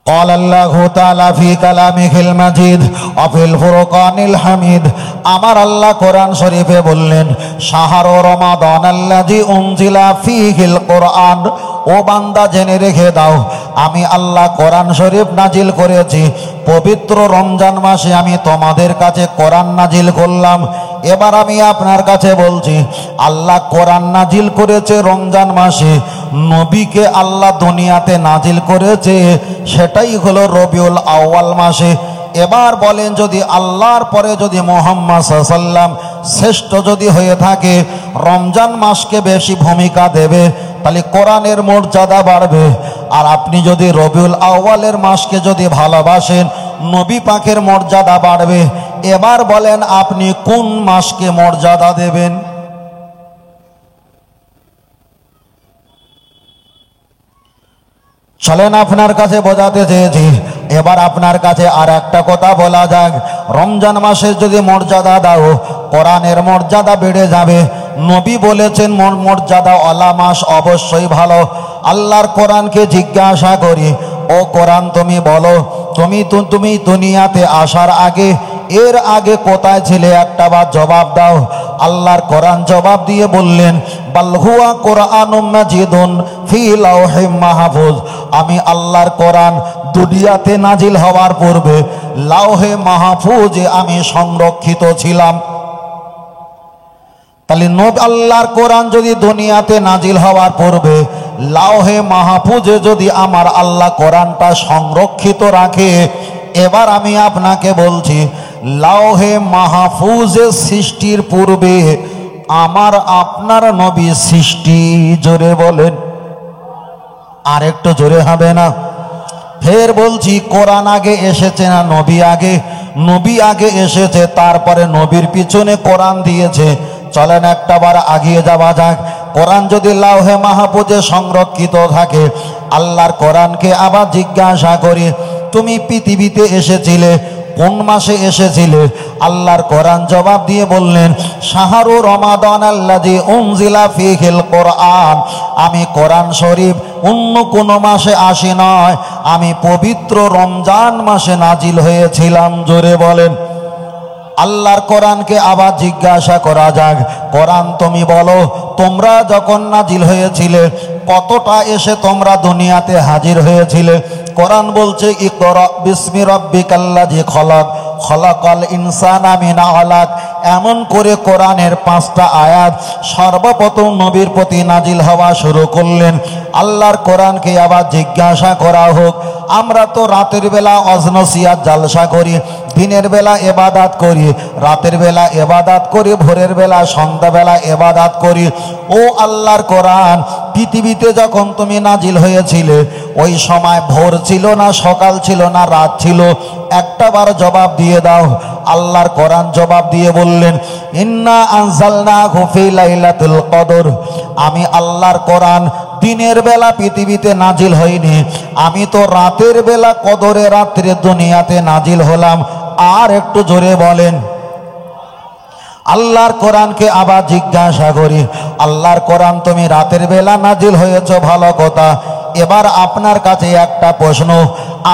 قال الله تعالى في كلامه المجيد وفي الفرقان الحميد আমার আল্লাহ কোরআন শরীফে বললেন শাহরু রমাদান আল্লাযী উনজিলা ফীহিল কোরআন। ও বান্দা জেনে রেখে দাও আমি আল্লাহ কোরআন শরীফ নাজিল করেছি পবিত্র রমজান মাসে আমি তোমাদের কাছে কোরআন নাজিল করলাম। এবার আমি আপনার কাছে বলছি আল্লাহ কোরআন নাজিল করেছে রমজান মাসে, নবীকে আল্লাহ দুনিয়াতে নাজিল করেছে সেটাই হলো রবিউল আউয়াল মাসে। এবার বলেন যদি আল্লাহর পরে যদি মুহাম্মদ সাল্লাল্লাহু আলাইহি ওয়াসাল্লাম শ্রেষ্ঠ যদি হয়ে থাকে রমজান মাসকে বেশি ভূমিকা দেবে তাহলে কোরআনের মর্যাদা বাড়বে। আর আপনি যদি রবিউল আউয়ালের মাসকে যদি ভালোবাসেন নবী পাকের মর্যাদা বাড়বে। এবার বলেন আপনি কোন মাসকে মর্যাদা দেবেন? চলেন আপনার কাছে বোঝাতে চেয়েছি। এবার আপনার কাছে আর একটা কথা বলা যাক, রমজান মাসের যদি মর্যাদা দাও কোরআনের মর্যাদা বেড়ে যাবে। নবী বলেছেন মর্যাদা ওয়ালা মাস অবশ্যই ভালো। আল্লাহর কোরআনকে জিজ্ঞাসা করি, ও কোরআন তুমি বলো তুমি দুনিয়াতে আসার আগে এর আগে কোথায় ছিলে একটা বার জবাব দাও। আল্লাহর কোরআন জবাব দিয়ে বললেন বাল হুয়া কোরআনুম মাজিদুন ফি লাওহিম মাহফুজ। আমি আল্লাহর কোরআন দুনিয়াতে নাজিল হওয়ার পূর্বে লাওহে মাহফুজে আমি সংরক্ষিত ছিলাম। তাহলে আল্লাহর কোরআন যদি দুনিয়াতে নাজিল হওয়ার পূর্বে লাওহে মাহফুজে যদি আমার আল্লাহ কোরআনটা সংরক্ষিত রাখে, এবার আমি আপনাকে বলছি লাওহে মাহফুজে সৃষ্টির পূর্বে আমার আপনার নবী সৃষ্টি। জোরে বলেন, আর একটু জোরে হবে না? ফের বলছি কোরআন আগে এসেছে না নবী আগে? নবী আগে এসেছে, তারপরে নবীর পিছনে কোরআন দিয়েছে। চলেন একটা বার আগিয়ে যাওয়া যাক। কোরআন যদি লাওহে মাহফুজে সংরক্ষিত থাকে, আল্লাহর কোরআনকে আবার জিজ্ঞাসা করি তুমি পৃথিবীতে এসেছিলে কোন মাসে এসেছিলে? আল্লাহর কোরআন জবাব দিয়ে বললেন শাহরু রমাদান আল্লাযী উনজিলা ফীহিল কোরআন। আমি কোরআন শরীফ অন্য কোনো মাসে আসি নয়, আমি পবিত্র রমজান মাসে নাজিল হয়েছিলাম। জোরে বলেন। আল্লাহর কোরআনকে আবার জিজ্ঞাসা করা যাক, কোরআন তুমি বলো তোমরা যখন নাজিল হয়েছিলে কতটা এসে তোমরা দুনিয়াতে হাজির হয়েছিলে? কোরআন বলছে ইকরা বিসমি রাব্বিকাল্লাযী খলাক খলাকাল ইনসানা মিন আলাক। এমন করে কোরআনের 5টা আয়াত সর্বপ্রথম নবীর প্রতি নাজিল হওয়া শুরু করলেন। আল্লাহর কোরআনকে আবার জিজ্ঞাসা করা হোক, আমরা তো রাতের বেলা অজনসিয়াত জালসা করি, দিনের বেলা ইবাদত করি, রাতের বেলা ইবাদত করি, ভোরের বেলা সন্ধ্যাবেলা ইবাদত করি। ও আল্লাহর কোরআন পৃথিবীতে যখন তুমি নাজিল হয়েছিলে ওই সময় ভোর ছিল না, সকাল ছিল না, রাত ছিল? একটা বার জবাব দিয়ে দাও। আল্লাহর কোরআন জবাব দিয়ে বললেন ইন্না আনজালনাহু ফি লাইলাতুল কদর। আমি আল্লাহর কোরআন দিনের বেলা পৃথিবীতে নাজিল হইনি, আমি তো রাতের বেলা কদরে রাত্রে দুনিয়াতে নাজিল হলাম। আর একটু জোরে বলেন। আল্লাহর কোরআনকে আবার জিজ্ঞাসা করি, আল্লাহর কোরআন তুমি রাতের বেলা নাজিল হয়েছ, ভালো কথা। এবার আপনার কাছে একটা প্রশ্ন,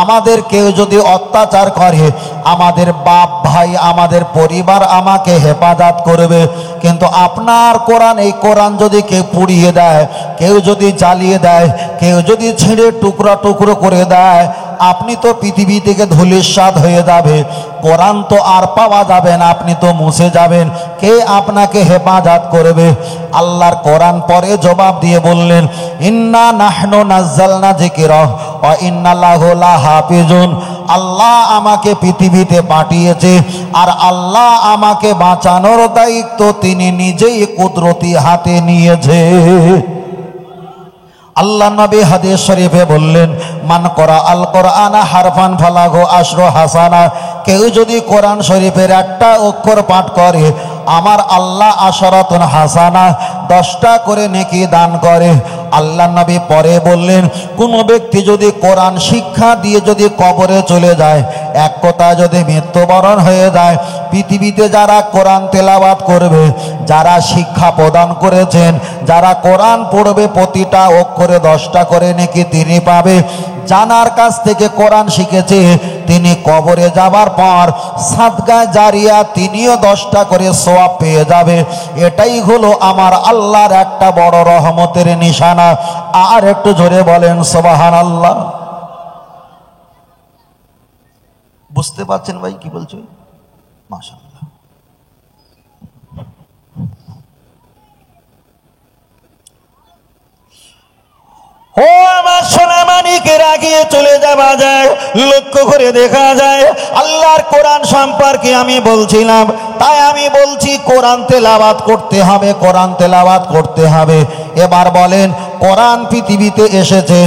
আমাদের কেউ যদি অত্যাচার করে, আমাদের বাপ ভাই আমাদের পরিবার আমাকে হেফাজত করবে, কিন্তু আপনার কোরআন এই কোরআন যদি কেউ পুড়িয়ে দেয়, কেউ যদি জ্বালিয়ে দেয়, কেউ যদি ছিঁড়ে টুকরা টুকরো করে দেয়, আপনি তো পৃথিবী থেকে ধূলিসাৎ হয়ে যাবে, কোরআন তো আর পাওয়া যাবে না, আপনি তো মুছে যাবেন। কে আপনাকে হেফাজত করবে? আল্লাহর কোরআন পরে জবাব দিয়ে বললেন ইন্না নাহনু নাজ্জালনা যিকরাহ ওয়া ইন্না লাহু লাহাফিজুন। আল্লাহ আমাকে পৃথিবীতে পাঠিয়েছে আর আল্লাহ আমাকে বাঁচানোর দায়িত্ব তিনি নিজেই কুদরতি হাতে নিয়েছে। আল্লাহ নবী হাদিস শরীফে বললেন মান করা আল কোরআন হারফান ফালাহু আশরু হাসানা। কেউ যদি কোরআন শরীফের একটা অক্ষর পাঠ করে আমার আল্লাহ আশরাতুন হাসানা 10টা করে নেকি দান করে। আল্লাহ নবী পরে বললেন কোনো ব্যক্তি যদি কোরআন শিক্ষা দিয়ে যদি কবরে চলে যায়, এক কথা যদি মৃত্যুবরণ হয়ে যায়, পৃথিবীতে যারা কোরআন তেলাওয়াত করবে, যারা শিক্ষা প্রদান করেছেন, যারা কোরআন পড়বে প্রতিটা অক্ষরে 10টা করে নেকি তিনি পাবে। জানার কাছ থেকে কোরআন শিখেছে, তিনি কবরে যাবার পর সাদকা জারিয়া তিনিও 10টা করে সওয়াব পেয়ে যাবে। এটাই হলো আমার আল্লাহর একটা বড় রহমতের নিশানা। আর একটু জোরে বলেন সুবহানাল্লাহ। বুঝতে পারছেন ভাই কি বলছো? মাশাআল্লাহ। ও আমার সোনা মানিকের আগিয়ে চলে যাওয়া যায়, লক্ষ্য করে দেখা যায় আল্লাহর কোরআন সম্পর্কে আমি বলছিলাম, তাই আমি বলছি কোরআন তেলাওয়াত করতে হবে, কোরআন তেলাওয়াত করতে হবে। এবার বলেন, কোরআন পৃথিবীতে এসেছে,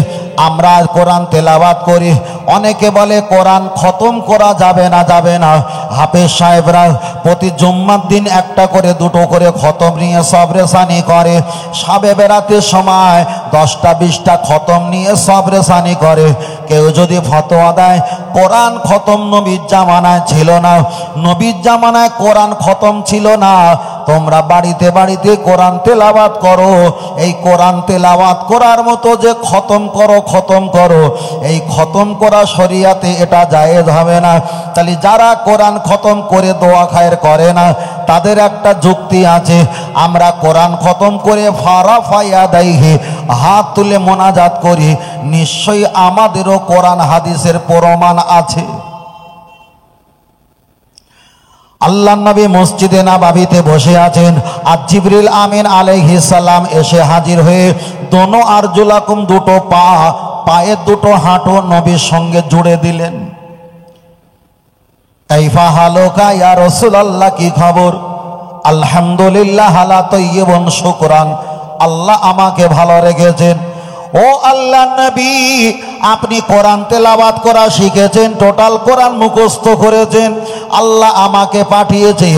আমরা কোরআন তেলাওয়াত করি, অনেকে বলে কোরআন খতম করা যাবে না, যাবে না। হাফেজ সাহেবরা প্রতি জুম্মার দিন একটা করে 2টো করে খতম নিয়ে সবরেসানি করে, সাবে বেরাতের সময় 10টা 20টা খতম নিয়ে সবরেসানি করে। কেউ যদি ফতোয়া দেয় কোরআন খতম নবীর জামানায় ছিল না, নবীর জামানায় কোরআন খতম ছিল না, তোমরা বাড়িতে বাড়িতে কোরআন তেলাওয়াত করো, এই কোরআন তেলাওয়াত করার মতো যে খতম করো, খতম করো, এই খতম করা শরিয়াতে এটা জায়েজ হবে না। তাহলে যারা কোরআন খতম করে দোয়া খায়ের করে না, তাদের একটা যুক্তি আছে, আমরা কোরআন খতম করে ফারাফায়াদাইহি হাত তুলে মোনাজাত করি, নিশ্চয়ই আমাদেরও কোরআন হাদিসের প্রমাণ আছে। আল্লাহ নবী মসজিদে নববীতে বসে আছেন, আর জিবরিল আমিন আলাইহিস সালাম এসে হাজির হয়ে দোনো আরজুলাকুম 2টো পা, পায়ের 2টো হাঁটু নবীর সঙ্গে জুড়ে দিলেন। কাইফা হালুকা ইয়া রাসূলুল্লাহ, কি খবর? আলহামদুলিল্লাহ হালা তাইয়িবুন শুকরান, আল্লাহ আমাকে ভালো রেখেছেন। ও আল্লাহ নবী, আপনি কোরআন তেলাওয়াত করা শিখেছেন, টোটাল কোরআন মুখস্থ করেছেন, আল্লাহ আমাকে পাঠিয়েছে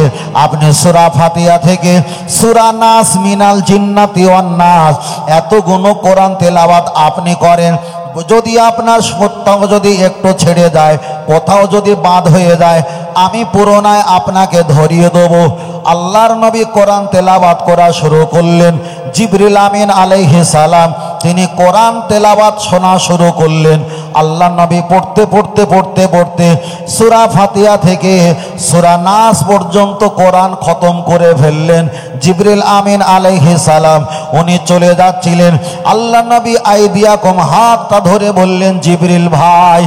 আপনি সূরা ফাতিহা থেকে সূরা নাস, মিনাল জিন্নাতি ওয়ান নাস, এতগুলো কোরআন তেলাওয়াত আপনি করেন। যদি আপনার কোথাও যদি একটু ছেড়ে যায়, কোথাও যদি বাদ হয়ে যায়, আমি পুরোনায় আপনাকে ধরিয়ে দেবো। আল্লাহর নবী কোরআন তেলাওয়াত করা শুরু করলেন। জিবরিল আমিন আলাইহিস সালাম তিনি কোরআন তেলাওয়াত শোনা শুরু করলেন। আল্লাহ নবী পড়তে পড়তে পড়তে পড়তে সূরা ফাতিহা থেকে সূরা নাস পর্যন্ত কোরআন খতম করে ফেললেন। জিবরিল আমিন আলাইহিস সালাম উনি চলে যাচ্ছিলেন, আল্লাহ নবী আইদিয়াকুম হাতটা ধরে বললেন, জিবরিল ভাই,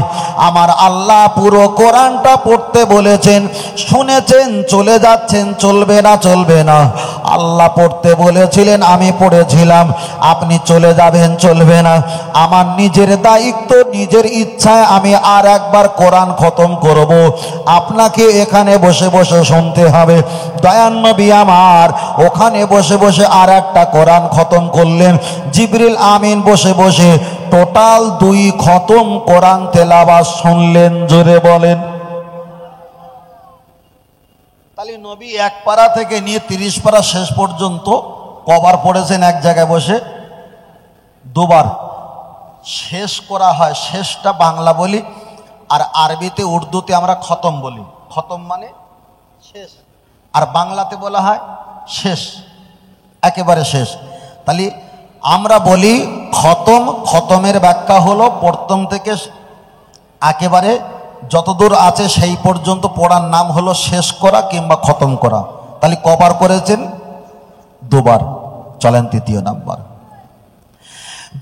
আমার আল্লাহ পুরো কোরআনটা পড়তে বলেছেন, শুনেছেন, চলে যাচ্ছেন, চলবে না, চলবে না। আল্লাহ পড়তে বলেছিলেন, আমি পড়েছিলাম, আপনি চলে যাবেন, চলবে না। আমার নিজের দায়িত্ব, নিজের ইচ্ছায় আমি আর একবার কোরআন খতম করব, আপনাকে এখানে বসে বসে শুনতে হবে। দয়ান নবী আমার ওখানে বসে বসে আর একটা কোরআন খতম করলেন। জিবরিল আমিন বসে বসে টোটাল 2 খতম কোরআন তেলাওয়াত শুনলেন। জোরে বলেন। তাহলে নবী 1 পারা থেকে নিয়ে 30 পারা শেষ পর্যন্ত কবার পড়েছেন এক জায়গায় বসে? 2বার। শেষ করা হয়, শেষটা বাংলা বলি, আর আরবিতে উর্দুতে আমরা খতম বলি। খতম মানে শেষ, আর বাংলাতে বলা হয় শেষ, একেবারে শেষ। তাহলে আমরা বলি খতম, খতমের ব্যাখ্যা হলো প্রথম থেকে একেবারে যতদূর আছে সেই পর্যন্ত পড়ার নাম হলো শেষ করা কিংবা খতম করা। তাহলে কবার করেছেন? 2বার। চলেন 3য় নাম্বার।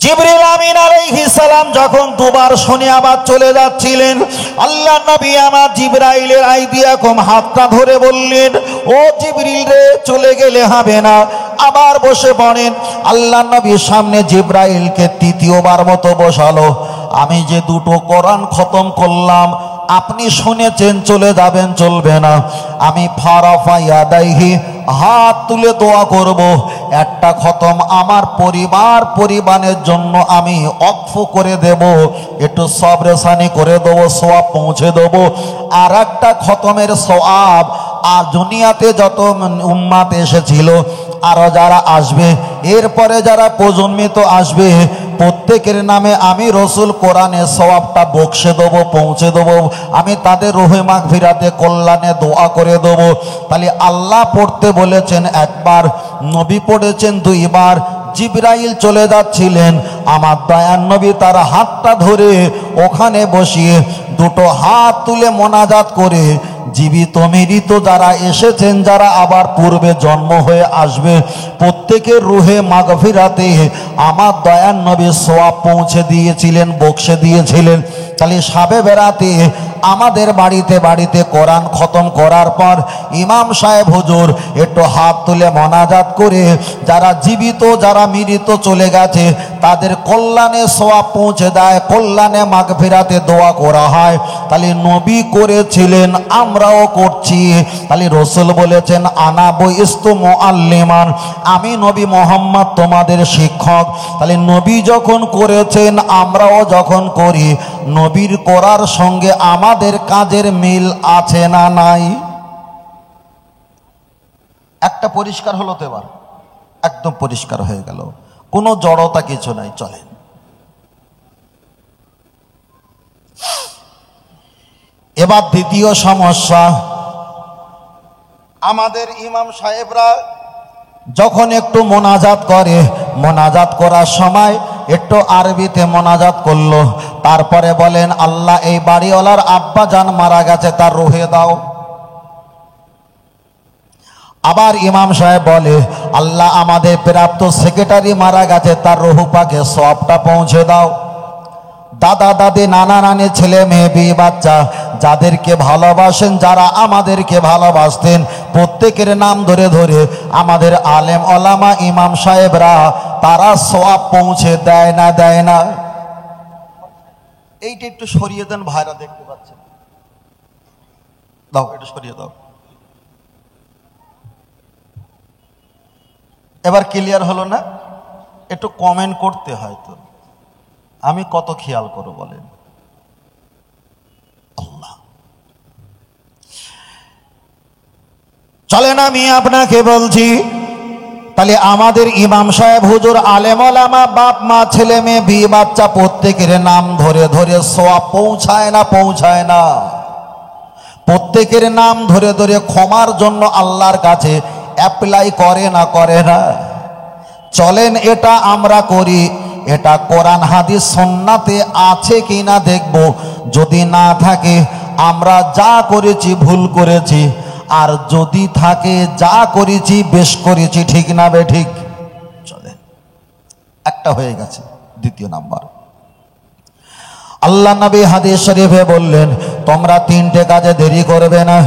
জিবরিল আমিন আলাইহিস সালাম যখন 2বার শুনে আবার চলে যাচ্ছিলেন, আল্লাহ নবী আমার জিবরাইলের আইদিয়াকুম হাতটা ধরে বললেন, ও জিবরিল রে, চলে গেলে হবে না, আবার বসে পড়েন। আল্লাহ নবীর সামনে জিবরাইলকে 3য়বার মতো বসালো। আমি যে 2টো কোরআন খতম করলাম, আপনি শুনেছেন, চলে যাবেন, চলবে না। আমি ফারাফায়াদাইহি হাত তুলে দোয়া করব, একটা খতম আমার পরিবারের জন্য আমি ওয়াকফ করে দেব, একটু সবরেসানি করে দেবো, সওয়াব পৌঁছে দেব। আর একটা খতমের সওয়াব আর দুনিয়াতে যত উম্মাত এসেছিল, আরো যারা আসবে, এরপরে যারা প্রজন্মিত আসবে, প্রত্যেকের নামে আমি রসুল কোরআনের সওয়াবটা বকশে দেবো, পৌঁছে দেবো। আমি তাদের রুহে মাগফিরাতে কল্যাণে দোয়া করে দেবো। তাহলে আল্লাহ পড়তে বলেছেন 1বার, নবী পড়েছেন 2বার, জিবরাইল চলে যাচ্ছিলেন, আমার দয়ার নবী তার হাতটা ধরে ওখানে বসিয়ে দুটো হাত তুলে মোনাজাত করে জীবিত মৃত যারা এসেছেন, যারা আবার পূর্বে জন্ম হয়ে আসবে, প্রত্যেকের রুহে মাগফিরাতে আমার দয়ার নবী সওয়াব পৌঁছে দিয়েছিলেন, বকশে দিয়েছিলেন। তাহলে শাবে বেরাতে আমাদের বাড়িতে বাড়িতে কোরআন খতম করার পর ইমাম সাহেব হুজুর একটু হাত তুলে মোনাজাত করে যারা জীবিত যারা মৃত চলে গেছে তাদের কল্যাণে সওয়াব পৌঁছে দেয়, কল্যাণে মাগফিরাতে দোয়া করা হয়। তাহলে নবী করেছিলেন, আমরাও করছি। তাহলে রসুল বলেছেন আনা বইস্তু মুআল্লিমান, আমি নবী মোহাম্মদ তোমাদের শিক্ষক। তাহলে নবী যখন করেছেন আমরাও যখন করি, নবীর করার সঙ্গে আমাদের কাজের মিল আছে না নাই? একটা পরিষ্কার হলো তো, এবার একদম পরিষ্কার হয়ে গেল, কোনো জড়তা কিছু নাই। চলেন এবার দ্বিতীয় সমস্যা, আমাদের ইমাম সাহেবরা যখন একটু মোনাজাত করে, মোনাজাত করার সময় একটু আরবিতে মোনাজাত করলো, তারপরে বলেন আল্লাহ এই বাড়িওয়ালার আব্বা জান মারা গেছে, তার রুহে দাও। আবার ইমাম সাহেব বলে আল্লাহ আমাদের প্রাপ্ত সেক্রেটারি মারা গেছে, তার রুহু পাকে সওয়াবটা পৌঁছে দাও। দাদা দাদি নানা নানি ছেলে মেয়ে বিয়ে বাচ্চা যাদেরকে ভালোবাসেন, যারা আমাদেরকে ভালোবাসতেন, প্রত্যেকের নাম ধরে ধরে আমাদের আলেম ওলামা ইমাম সাহেবরা তারা সওয়াব পৌঁছে দেয় না দেয় না? এইটা একটু সরিয়ে দেন ভাইরা, দেখতে পাচ্ছেন, দাও একটু সরিয়ে দাও। এবার ক্লিয়ার হলো না? একটু কমেন্ট করতে হয় তো, আমি কত খেয়াল করো বলেন। আল্লাহ, চলেন আমি আপনাকে বলছি, তাহলে আমাদের ইমাম সাহেব হুজুর আলেম ওলামা বাপ মা ছেলে মেয়ে বিয়ে বাচ্চা প্রত্যেকের নাম ধরে ধরে সওয়াব পৌঁছায় না পৌঁছায় না? প্রত্যেকের নাম ধরে ধরে ক্ষমার জন্য আল্লাহর কাছে অ্যাপ্লাই করে না করে না? চলেন এটা আমরা করি, এটা কোরআন হাদিস সুন্নাতে আছে কিনা দেখব। যদি না থাকে আমরা যা করেছি ভুল করেছি, আর যদি থাকে যা করেছি বেশ করেছি, ঠিক না বে ঠিক? চলেন, একটা হয়ে গেছে। দ্বিতীয় নাম্বার, আল্লাহ নবী হাদিস শরীফে বললেন তোমরা তিনটে কাজে দেরি করবে না।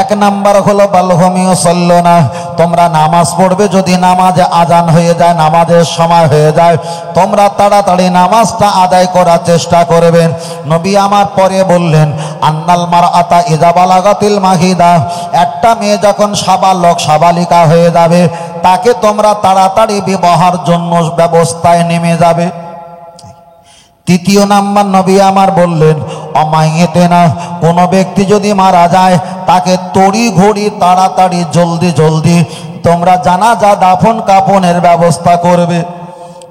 এক নাম্বার হলো বালহমিও সল্লো না, তোমরা নামাজ পড়বে, যদি নামাজে আজান হয়ে যায়, নামাজের সময় হয়ে যায়, তোমরা তাড়াতাড়ি নামাজটা আদায় করার চেষ্টা করবেন। নবী আমার পরে বললেন আন্নাল মারআতা ইযা বালাগাতিল মাহিদা, একটা মেয়ে যখন সাবালক সাবালিকা হয়ে যাবে তাকে তোমরা তাড়াতাড়ি বিবাহের জন্য ব্যবস্থায় নেমে যাবে। তৃতীয় নাম্বার নবী আমার বললেন অমাইয়েতে না, কোনো ব্যক্তি যদি মারা যায় তাকে তড়ি ঘড়ি তাড়াতাড়ি জলদি জলদি তোমরা জানাজা দাফন কাফনের ব্যবস্থা করবে।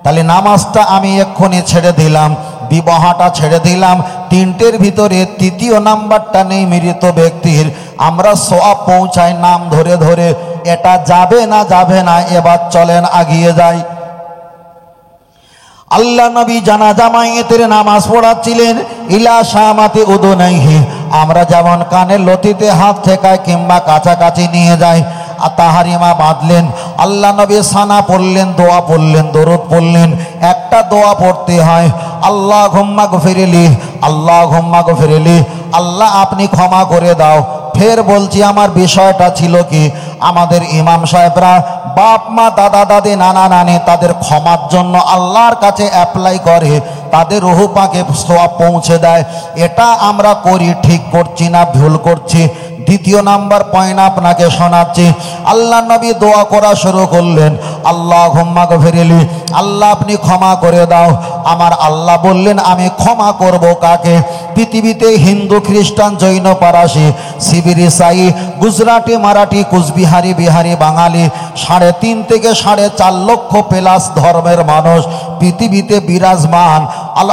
তাহলে নামাজটা আমি এক্ষুনি ছেড়ে দিলাম, বিবাহটা ছেড়ে দিলাম, তিনটের ভিতরে তৃতীয় নাম্বারটা নেই মৃত ব্যক্তির, আমরা সওয়াব পৌঁছাই নাম ধরে ধরে, এটা যাবে না যাবে না? এবার চলেন আগিয়ে যাই। আল্লাহ নবী জানাজা মাইয়েতের নামাজ পড়াচ্ছিলেন, ইলা শামাতি উদুনাইহি, আমরা যেমন কানের লতিতে হাত ঠেকায় কিংবা কাছাকাছি নিয়ে যাই, তাহারিমা বাঁধলেন। আল্লাহ নবী সানা পড়লেন, দোয়া পড়লেন, দরুদ পড়লেন। একটা দোয়া পড়তে হয়, আল্লাহুম্মা গফিরলি, আল্লাহুম্মা গফিরলি, আল্লাহ আপনি ক্ষমা করে দাও। ফের বলছি আমার বিষয়টা ছিল কি, আমাদের ইমাম সাহেবরা বাপ মা দাদা দাদি নানা নানি তাদের ক্ষমার জন্য আল্লাহর কাছে অ্যাপ্লাই করে, তাদের রুহু পাকে সওয়াব পৌঁছে দেয়। এটা আমরা করি, ঠিক করছি না ভুল করছি? দ্বিতীয় নাম্বার পয়েন্ট আপনাকে শোনাচ্ছি। আল্লাহ নবী দোয়া করা শুরু করলেন, আল্লাহুম্মা গফিরলি, আল্লাহ আপনি ক্ষমা করে দাও। আমার আল্লাহ বললেন আমি ক্ষমা করব কাকে? পৃথিবীতে হিন্দু খ্রিস্টান জৈন পারাসি শিবির ইসাই গুজরাটি মারাঠি কুচবিহারি বিহারি বাঙালি 3.5 থেকে 4.5 লক্ষ প্লাস ধর্মের মানুষ পৃথিবীতে বিরাজমান।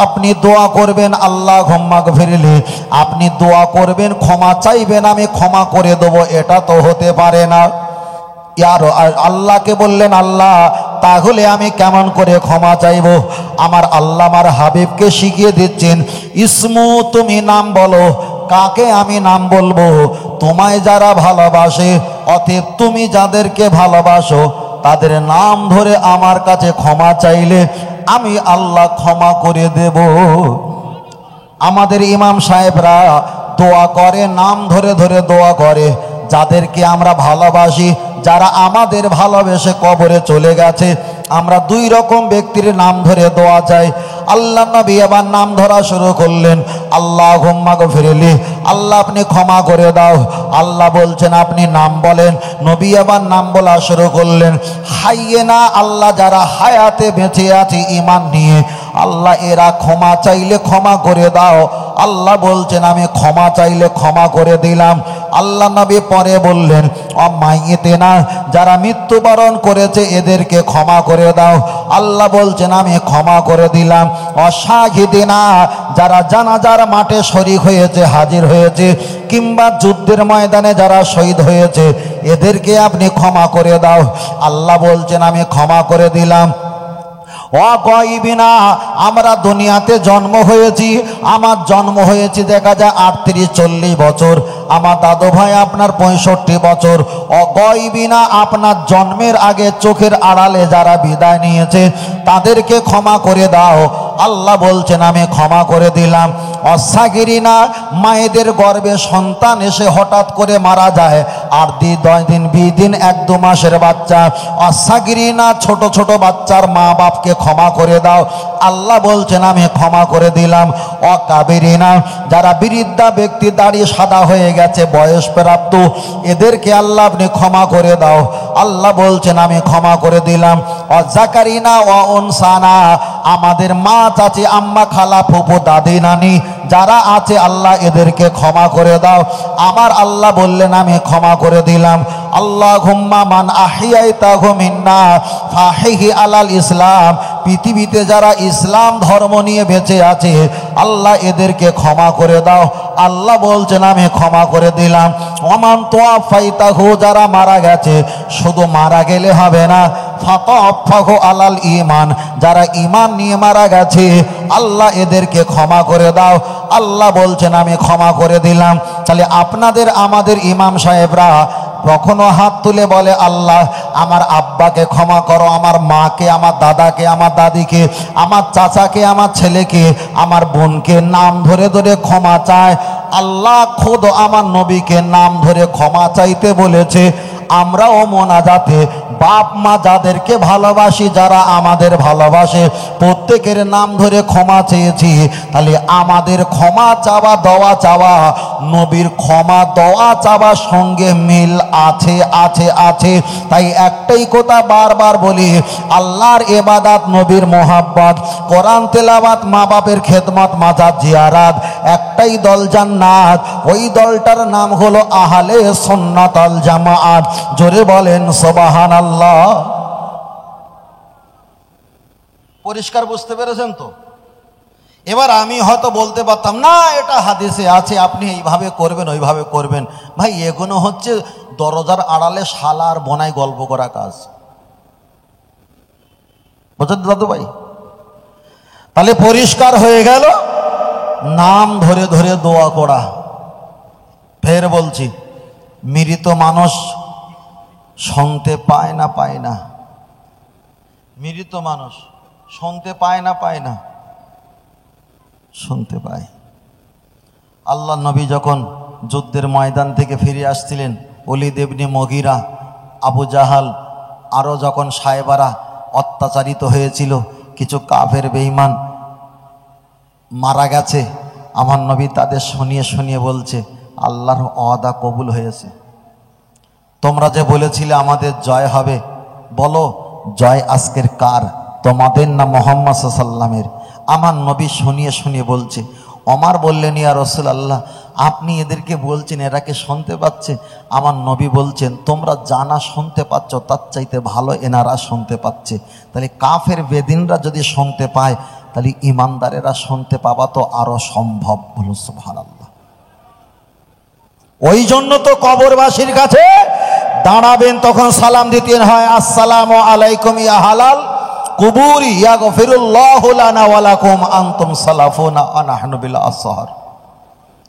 আপনি দোয়া করবেন আল্লাহুম্মা গফিরলি, আপনি দোয়া করবেন ক্ষমা চাইবেন আমি ক্ষমা করে দেবো, এটা তো হতে পারে না। আর আল্লাহকে বললেন আল্লাহ তাহলে আমি কেমন করে ক্ষমা চাইব? আমার আল্লাহ আমার হাবিবকে শিখিয়ে দিচ্ছেন, ইসমু তুমি নাম বলো। কাকে আমি নাম বলবো? তোমায় যারা ভালোবাসে, অতএব তুমি যাদেরকে ভালোবাসো তাদের নাম ধরে আমার কাছে ক্ষমা চাইলে আমি আল্লাহ ক্ষমা করে দেব। আমাদের ইমাম সাহেবরা দোয়া করে, নাম ধরে ধরে দোয়া করে। যাদেরকে আমরা ভালোবাসি, যারা আমাদের ভালোবেসে কবরে চলে গেছে, আমরা দুই রকম ব্যক্তির নাম ধরে দোয়া চাই। আল্লাহ নবী এবার নাম ধরা শুরু করলেন, আল্লাহুম্মা গফিরলি, আল্লাহ আপনি ক্ষমা করে দাও। আল্লাহ বলছেন আপনি নাম বলেন। নবী এবার নাম বলা শুরু করলেন, হাইয়েনা, আল্লাহ যারা হায়াতে বেঁচে আছে ঈমান নিয়ে, আল্লাহ এরা ক্ষমা চাইলে ক্ষমা করে দাও। আল্লাহ বলছেন আমি ক্ষমা চাইলে ক্ষমা করে দিলাম। আল্লাহ নবী পরে বললেন, অমাইয়েতেনা, যারা মৃত্যুবরণ করেছে এদেরকে ক্ষমা করে দাও। আল্লাহ বলছেন আমি ক্ষমা করে দিলাম। অশাহিদিনা, যারা জানাজার মাঠে শরীক হয়েছে, হাজির হয়েছে, কিংবা যুদ্ধের ময়দানে যারা শহীদ হয়েছে, এদেরকে আপনি ক্ষমা করে দাও। আল্লাহ বলছেন আমি ক্ষমা করে দিলাম। অগয়বিনা, আমরা দুনিয়াতে জন্ম হয়েছি, আমার জন্ম হয়েছে দেখা যায় 38-40 বছর, আমার দাদু ভাই আপনার 65 বছর। অগয়বিনা, আপনার জন্মের আগে চোখের আড়ালে যারা বিদায় নিয়েছে তাদেরকে ক্ষমা করে দাও। আল্লাহ বলছেন আমি ক্ষমা করে দিলাম। অসাগিরিনা, মায়েদের গর্ভে সন্তান এসে হঠাৎ করে মারা যায়, 8 দিন 10 দিন 20 দিন 1-2 মাসের বাচ্চা। অসাগিরিনা, ছোট ছোট বাচ্চার মা বাপকে ক্ষমা করে দাও। আল্লাহ বলছেন আমি ক্ষমা করে দিলাম। অকাবেরিনা, যারা বৃদ্ধা ব্যক্তি, দাড়ি সাদা হয়ে গেছে, বয়স প্রাপ্ত, এদেরকে আল্লাহ আপনি ক্ষমা করে দাও। আল্লাহ বলছেন আমি ক্ষমা করে দিলাম। অজাকারিনা অনসানা, আমাদের মা চাচি আম্মা খালা ফুফু দাদি নানি যারা আছে আল্লাহ এদেরকে ক্ষমা করে দাও। আমার আল্লাহ বললেন আমি ক্ষমা করে দিলাম। আল্লাহুম্মা মান আহিয়াইতাহু মিন্না ফাহিহি আলাল ইসলাম, পৃথিবীতে যারা ইসলাম ধর্ম নিয়ে বেঁচে আছে আল্লাহ এদেরকে ক্ষমা করে দাও। আল্লাহ বলছেন আমি ক্ষমা করে দিলাম। ওমান তোয়াফাইতাহু, যারা মারা গেছে, শুধু মারা গেলে হবে না, ফাতাফাহু আলাল ঈমান, যারা ঈমান নিয়ে মারা গেছে আল্লাহ এদেরকে ক্ষমা করে দাও। আল্লাহ বলছেন আমি ক্ষমা করে দিলাম। তাহলে আপনাদের আমাদের ইমাম সাহেবরা কখনো হাত তুলে বলে আল্লাহ আমার আব্বাকে ক্ষমা করো, আমার মাকে, আমার দাদাকে, আমার দাদিকে, আমার চাচাকে, আমার ছেলেকে, আমার বোনকে নাম ধরে ধরে ক্ষমা চায়। আল্লাহ খোদ আমার নবীকে নাম ধরে ক্ষমা চাইতে বলেছে। আমরাও মোনাজাতে বাপ মা যাদেরকে ভালোবাসি, যারা আমাদের ভালোবাসে, প্রত্যেকের নাম ধরে ক্ষমা চেয়েছি। তাহলে আমাদের ক্ষমা চাওয়া দেওয়া চাওয়া নবীর ক্ষমা দেওয়া চাওয়ার সঙ্গে মিল আছে আছে আছে। তাই একটাই কথা বারবার বলি, আল্লাহর ইবাদত, নবীর মোহাব্বত, কোরআন তেলাওয়াত, মা বাপের খেদমত, মাজার জিয়ারাত, একটাই দল জান্নাত। ওই দলটার নাম হলো আহলে সুন্নাত ওয়াল জামাআত। জোরে বলেন সুবহানাল্লাহ। পরিষ্কার বুঝতে পেরেছেন তো? এবার আমি হয়তো বলতে পারতাম না এটা হাদিসে আছে, আপনি এইভাবে করবেন ওইভাবে করবেন। ভাই এগুলো হচ্ছে দরজার আড়ালে শালা আর বোনায় গল্প করা কাজ, বুঝলেন দাদু ভাই? তাহলে পরিষ্কার হয়ে গেল নাম ধরে ধরে দোয়া করা। ফের বলছি, মৃত মানুষ শুনতে পায় না পায় না, মৃত মানুষ শুনতে পায় না পায় না, শুনতে পায়। আল্লাহ নবী যখন যুদ্ধের ময়দান থেকে ফিরে আসছিলেন, ওলীদ ইবনে মুগীরা, আবু জাহাল, আরও যখন সাহেবারা অত্যাচারিত হয়েছিল, কিছু কাফের বেঈমান মারা গেছে, আমার নবী তাদের শুনিয়ে শুনিয়ে বলছে আল্লাহর ওয়াদা কবুল হয়েছে। তোমরা যে বলেছিলে আমাদের জয় হবে, বলো জয় আজকের কার, তোমাদের না মুহাম্মদ সাল্লাল্লাহু আলাইহি ওয়াসাল্লামের? আমার নবী শুনিয়ে শুনিয়ে বলছে। ওমর বললেন ইয়া রাসূলুল্লাহ, আপনি এদেরকে বলছেন এরা কি শুনতে পাচ্ছে? আমার নবী বলছেন তোমরা জানা শুনতে পাচ্ছ তার চাইতে ভালো এনারা শুনতে পাচ্ছে। তাহলে কাফের বেদিনরা যদি শুনতে পায়, তাহলে ইমানদারেরা শুনতে পাওয়া তো আরো সম্ভব। বলো সুবহানাল্লাহ। ওই জন্য তো কবরবাসীর কাছে দাঁড়াবেন তখন সালাম দিতেন হয় আসসালামু আলাইকুম ইয়া হালাল কুবুরি ইয়াগফিরুল্লাহু লানা ওয়া লাকুম আনতুম সালাফুনা ওয়া নাহনু বিল আসহার।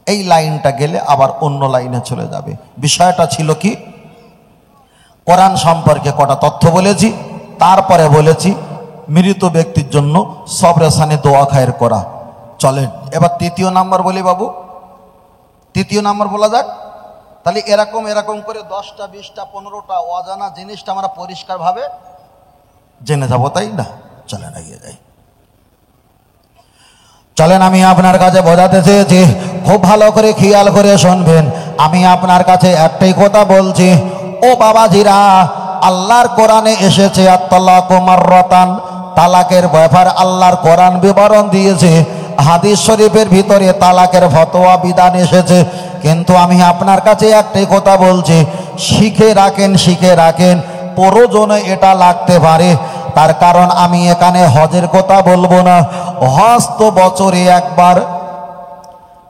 এই লাইনটা গেলে আবার অন্য লাইনে চলে যাবে। বিষয়টা ছিল কি, কোরআন সম্পর্কে কটা তথ্য বলেছি, তারপরে বলেছি মৃত ব্যক্তির জন্য সবরেসানে দোয়া খায়ের করা। চলেন এবার তৃতীয় নাম্বার বলি বাবু, তৃতীয় নাম্বার বলা যাক। তাহলে এরকম এরকম করে 10টা 20টা 15টা অজানা জিনিসটা আমরা পরিষ্কারভাবে জেনে যাবো, তাই না? চলেন এগিয়ে যাই। চলেন আমি আপনার কাছে বোঝাতে চেয়েছি, খুব ভালো করে খেয়াল করে শুনবেন। আমি আপনার কাছে একটাই কথা বলছি, ও বাবাজিরা, আল্লাহর কোরআনে এসেছে আত-তালাকু মাররাতান, তালাকের ব্যাপার আল্লাহর কোরআন বিবরণ দিয়েছে। হাদিস শরীফের ভিতরে তালাকের ফতোয়া বিধান এসেছে। কিন্তু আমি আপনার কাছে একটাই কথা বলছি, শিখে রাখেন, শিখে রাখেন, প্রয়োজনে এটা লাগতে পারে। তার কারণ আমি এখানে হজের কথা বলবো না, হজ তো বছরে একবার।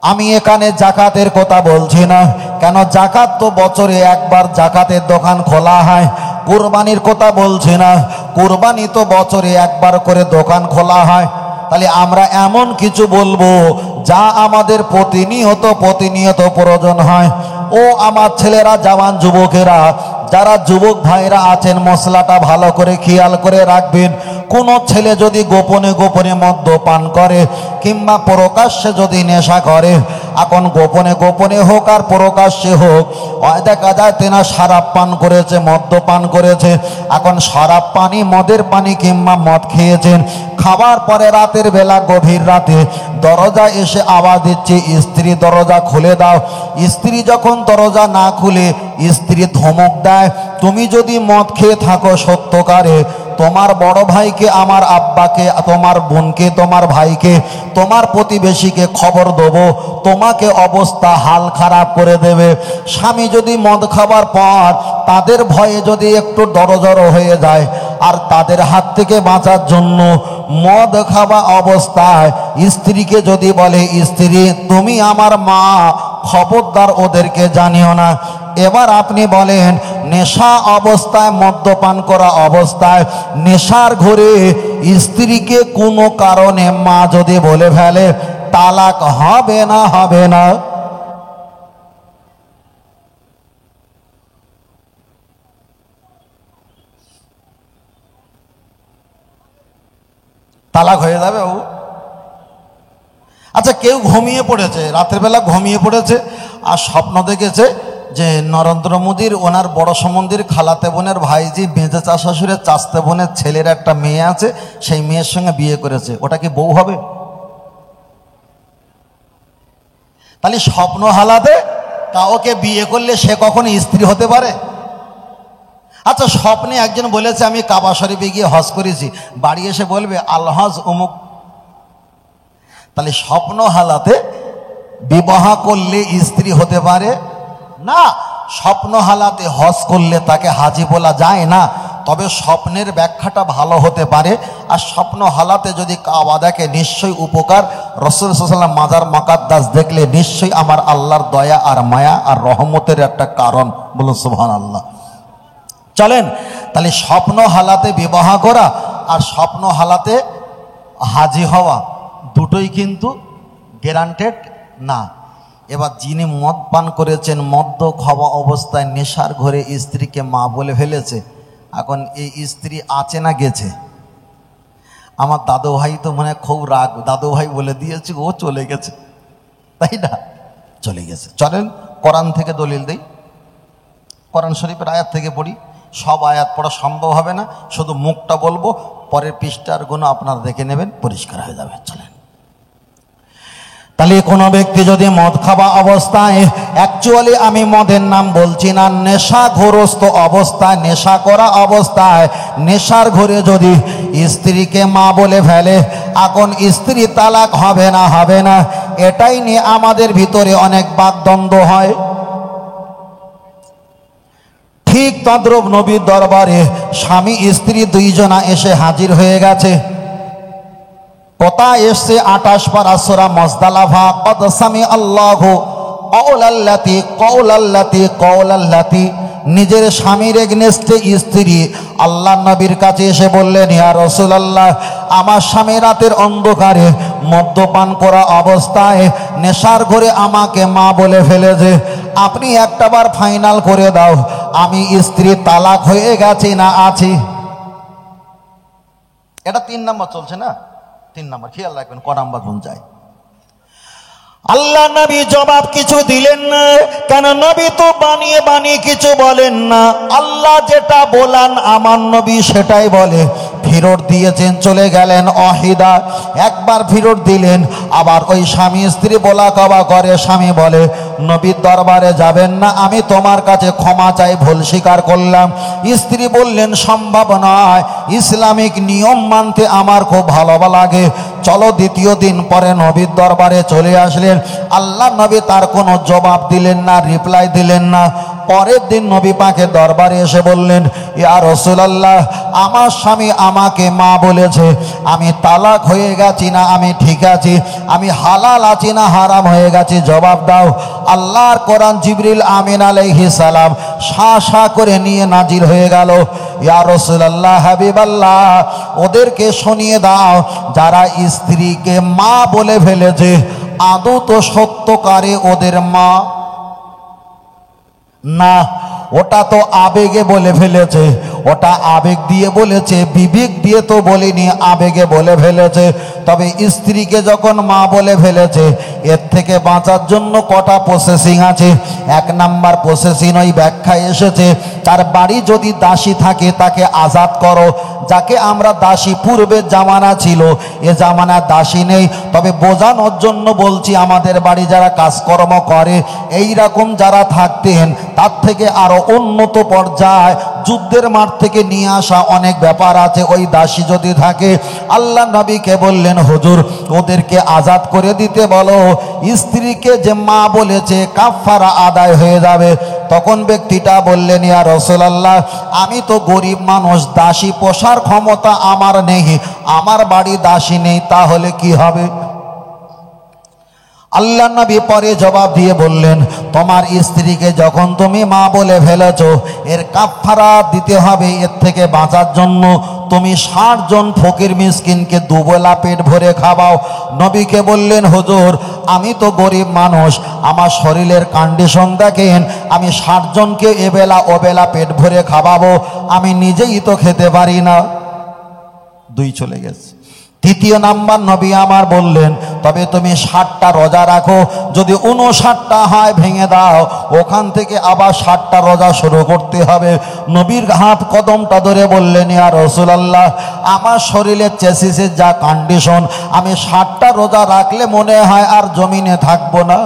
আমি এখানে জাকাতের কথা বলছি না, কেন জাকাত তো বছরে একবার জাকাতের দোকান খোলা হয়। কুরবানির কথা বলছি না, কুরবানি তো বছরে একবার করে দোকান খোলা হয়। তাহলে আমরা এমন কিছু বলবো যা আমাদের প্রতিনিয়ত প্রয়োজন হয়। ও আমার ছেলেরা, জওয়ান যুবকেরা, যারা যুবক ভাইরা আছেন, মশলাটা ভালো করে খেয়াল করে রাখবেন। কোনো ছেলে যদি গোপনে গোপনে মদ্যপান করে কিংবা প্রকাশ্যে যদি নেশা করে, এখন গোপনে গোপনে হোক আর প্রকাশ্যে হোক, দেখা যায় তেনা শরাব পান করেছে, মদ্যপান করেছে। এখন শরাব পানি, মদের পানি কিংবা মদ খেয়েছেন, খাবার পরে রাতের বেলা গভীর রাতে দরজায় এসে আওয়াজ দিচ্ছে, স্ত্রী দরজা খুলে দাও। স্ত্রী যখন দরজা না খুলে স্ত্রী ধমক দেয়, তুমি যদি মদ খেয়ে থাকো সত্যকারে, তোমার বড় ভাইকে, আমার আব্বাকে, তোমার বোনকে, তোমার ভাইকে, তোমার প্রতিবেশীকে খবর দেবো, তোমাকে অবস্থা হাল খারাপ করে দেবে। স্বামী যদি মদ খাবার পর তাদের ভয়ে যদি একটু দরজড়ো হয়ে যায়, আর তাদের হাত থেকে বাঁচার জন্য মদ খাওয়া অবস্থায় স্ত্রীকে যদি বলে, স্ত্রী তুমি আমার মা, খবরদার ওদেরকে জানিও না। এবার আপনি বলেন, নেশা অবস্থায়, মদ্যপান করা অবস্থায়, নেশার ঘরে স্ত্রীকে কোনো কারণে মা যদি বলে ফেলে, তালাক হবে না? হবে না? তালাক হয়ে যাবে বাবু। আচ্ছা, কেউ ঘুমিয়ে পড়েছে, রাতের বেলা ঘুমিয়ে পড়েছে আর স্বপ্ন দেখেছে যে নরেন্দ্র মোদীর ওনার বড় সম্বন্ধীর খালাতে বোনের ভাইজি বেঁচে শাশুড়ের চাচতে বোনের ছেলের একটা মেয়ে আছে, সেই মেয়ের সঙ্গে বিয়ে করেছে, ওটা কি বউ হবে? তাহলে স্বপ্ন হালাতে কাউকে বিয়ে করলে সে কখনো স্ত্রী হতে পারে? আচ্ছা, স্বপ্নে একজন বলেছে আমি কাবা শরীফে গিয়ে হজ করেছি, বাড়ি এসে বলবে আল হজ অমুক। তাহলে স্বপ্ন হালাতে বিবাহ করলে স্ত্রী হতে পারে না। স্বপ্ন হালাতে হজ করলে তাকে হাজি বলা যায় না। তবে স্বপ্নের ব্যাখ্যাটা ভালো হতে পারে। আর স্বপ্ন হালাতে যদি কাবা দেখে, নিশ্চয়ই উপকার। রাসূল সাল্লাল্লাহু আলাইহি ওয়াসাল্লাম মাজার মুকাদ্দাস দেখলে নিশ্চয়ই আমার আল্লাহর দয়া আর মায়া আর রহমতের একটা কারণ। বলুন সুবহানাল্লাহ। চলেন, তাহলে স্বপ্ন হালাতে বিবাহ করা আর স্বপ্ন হালাতে হাজি হওয়া দুটোই কিন্তু গ্যারান্টেড না। এবার যিনি মদ পান করেছেন, মদ্য খাওয়া অবস্থায় নেশার ঘরে স্ত্রীকে মা বলে ফেলেছে, এখন এই স্ত্রী আছে না গেছে? আমার দাদু ভাই তো মানে খুব রাগ, দাদু ভাই বলে দিয়েছে ও চলে গেছে, তাই না? চলে গেছে। চলেন কোরআন থেকে দলিল দেই, কোরআন শরীফের আয়াত থেকে পড়ি। সব আয়াত পড়া সম্ভব হবে না, শুধু মুখটা বলবো, পরের পৃষ্ঠার গুণ আপনারা দেখে নেবেন, পরিষ্কার হয়ে যাবে। চলেন, তাহলে কোনো ব্যক্তি যদি মদ খাওয়া অবস্থায়, অ্যাকচুয়ালি আমি মদের নাম বলছি না, নেশাগ্রস্ত অবস্থায়, নেশা করা অবস্থায়, নেশার ঘরে যদি স্ত্রীকে মা বলে ফেলে, এখন স্ত্রী তালাক হবে না? হবে না? এটাই নিয়ে আমাদের ভিতরে অনেক বাকদ্বন্দ্ব হয়। ঠিক তদ্রূপ নবীর দরবারে স্বামী স্ত্রী দুইজনা এসে হাজির হয়ে গেছে। কোথায় এসছে? 28 পারা সূরা মুজদালাফা। কদ সামি আল্লাহু কওলাল্লাতি নিজের স্বামীর এগনেস্টে স্ত্রী আল্লাহ নবীর কাছে এসে বললেন, ইয়া রাসূলুল্লাহ, আমার স্বামী রাতের অন্ধকারে মদ্যপান করা অবস্থায় নেশার ঘরে আমাকে মা বলে ফেলেছে, আপনি একটাবার ফাইনাল করে দাও, আমি স্ত্রী তালাক হয়ে গেছি না আছি। এটা 3 নম্বর চলছে না, 3 নম্বর খেয়াল রাখবেন ক নাম্বার গুণ যায়। আল্লাহ নবী জবাব কিছু দিলেন না, কেন নবী তো বানিয়ে বানিয়ে কিছু বলেন না, আল্লাহ যেটা বলান আমার নবী সেটাই বলে। ফিরত দিয়েছেন, চলে গেলেন অহিদা, একবার ফিরত দিলেন, আবার ওই স্বামী স্ত্রী বলা কবা করে, স্বামী বলে নবীর দরবারে যাবেন না, আমি তোমার কাছে ক্ষমা চাই, ভুল স্বীকার করলাম। স্ত্রী বললেন সম্ভব নয়, ইসলামিক নিয়ম মানতে আমার খুব ভালো লাগে, চলো। দ্বিতীয় দিন পরে নবীর দরবারে চলে আসলেন। আল্লাহ নবী তার কোনো জবাব দিলেন না, রিপ্লাই দিলেন না। পরের দিন নবী পাকের দরবারে এসে বললেন, ইয়া রাসূলুল্লাহ, আমার স্বামী আমাকে মা বলেছে, আমি তালাক হয়ে গেছি না আমি ঠিক আছি, আমি হালাল আছি না হারাম হয়ে গেছি, জবাব দাও। আল্লাহর কোরআন জিবরিল আমিন আলাইহিস সালাম শা করে নিয়ে নাজিল হয়ে গেল, ইয়া রাসূলুল্লাহ, হাবিবাল্লাহ, ওদেরকে শুনিয়ে দাও যারা স্ত্রীকে মা বলে ফেলেছে, আদৌ তো সত্যকারে ওদের মা না, ওটা তো আবেগে বলে ফেলেছে, ওটা আবেগ দিয়ে বলেছে, বিবেক দিয়ে তো বলেনি, আবেগে বলে ফেলেছে। তবে স্ত্রীকে যখন মা বলে ফেলেছে, এর থেকে বাঁচার জন্য কটা প্রসেসিং আছে। 1 নাম্বার প্রসেসিং ওই ব্যাখ্যায় এসেছে, তার বাড়ি যদি দাসী থাকে তাকে আজাদ করো। যাকে আমরা দাসী পূর্বের জামানা ছিল, এ জামানা দাসী নেই, তবে বোঝানোর জন্য বলছি, আমাদের বাড়ি যারা কাজকর্ম করে এই রকম যারা থাকতেন, তার থেকে আরো উন্নত পর্যায়ে যুদ্ধের মাঠ থেকে নিয়ে আসা অনেক ব্যাপার আছে। ওই দাসী যদি থাকে, আল্লাহ নবীকে বললেন, হুজুর ওদেরকে আজাদ করে দিতে বলো, স্ত্রীকে যে মা বলেছে কাফারা আদায় হয়ে যাবে। তখন ব্যক্তিটা বললেন, ইয়া রাসূলুল্লাহ, আমি তো গরিব মানুষ, দাসী পোষার ক্ষমতা আমার নেই, আমার বাড়ি দাসী নেই, তাহলে কি হবে? আল্লাহ নবী পরে জবাব দিয়ে বললেন, তোমার স্ত্রীকে যখন তুমি মা বলে ফেলেছো, এর কাফারা দিতে হবে। এর থেকে বাঁচার জন্য তুমি 60 জন ফকির মিসকিনকে দুবেলা পেট ভরে খাওয়াও। নবীকে বললেন, হুজুর আমি তো গরিব মানুষ, আমার শরীরের কন্ডিশন দেখেন, আমি 60 জনকে এবেলা ওবেলা পেট ভরে খাওয়াবো, আমি নিজেই তো খেতে পারি না। 2 চলে গেছে। তৃতীয় নাম্বার নবী আমার বললেন, তবে তুমি 60টা রোজা রাখো, যদি 59টা হয় ভেঙে দাও, ওখান থেকে আবার 60টা রোজা শুরু করতে হবে। নবীর হাত কদমটা ধরে বললেন, ইয়া রাসূলুল্লাহ, আমার শরীরের চেসিসের যা কন্ডিশন, আমি 60টা রোজা রাখলে মনে হয় আর জমিনে থাকবো না।